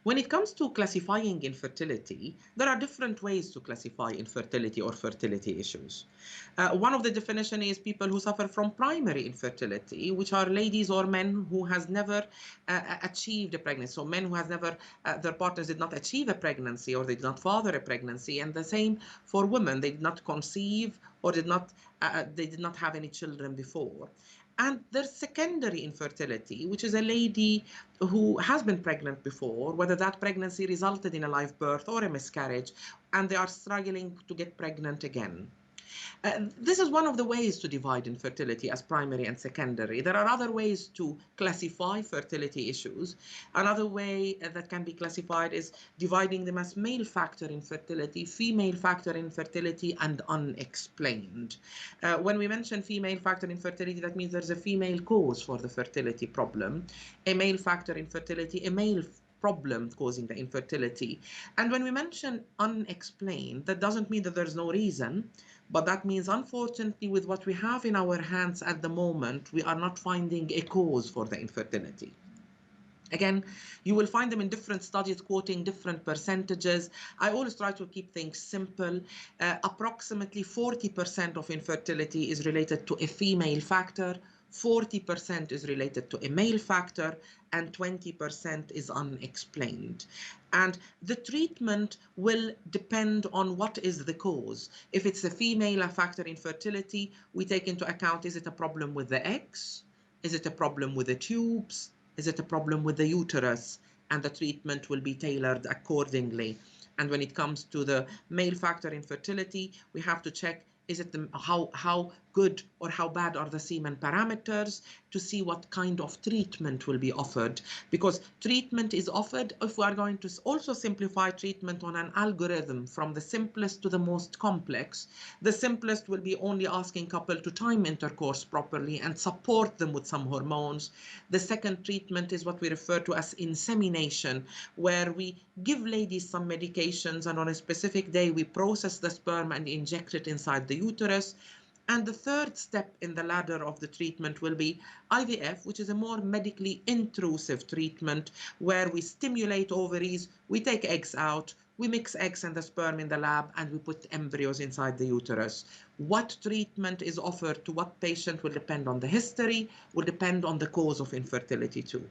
When it comes to classifying infertility, there are different ways to classify infertility or fertility issues. One of the definition is people who suffer from primary infertility, which are ladies or men who has never achieved a pregnancy. So men who has never, their partners did not achieve a pregnancy or they did not father a pregnancy. And the same for women, they did not conceive or they did not have any children before. And there's secondary infertility, which is a lady who has been pregnant before, whether that pregnancy resulted in a live birth or a miscarriage, and they are struggling to get pregnant again. This is one of the ways to divide infertility as primary and secondary. There are other ways to classify fertility issues. Another way that can be classified is dividing them as male factor infertility, female factor infertility, and unexplained. When we mention female factor infertility, that means there's a female cause for the fertility problem. A male factor infertility, a male problem causing the infertility. And when we mention unexplained, that doesn't mean that there's no reason, but that means, unfortunately, with what we have in our hands at the moment, we are not finding a cause for the infertility. Again, you will find them in different studies quoting different percentages. I always try to keep things simple. Approximately 40% of infertility is related to a female factor, 40% is related to a male factor, and 20% is unexplained. And the treatment will depend on what is the cause. If it's a female factor infertility, we take into account, is it a problem with the eggs? Is it a problem with the tubes? Is it a problem with the uterus? And the treatment will be tailored accordingly. And when it comes to the male factor infertility, we have to check, is it how good or how bad are the semen parameters to see what kind of treatment will be offered. Because treatment is offered, if we are going to also simplify treatment on an algorithm from the simplest to the most complex, the simplest will be only asking couple to time intercourse properly and support them with some hormones. The second treatment is what we refer to as insemination, where we give ladies some medications and on a specific day we process the sperm and inject it inside the uterus. And the third step in the ladder of the treatment will be IVF, which is a more medically intrusive treatment where we stimulate ovaries, we take eggs out, we mix eggs and the sperm in the lab, and we put embryos inside the uterus. What treatment is offered to what patient will depend on the history, will depend on the cause of infertility too.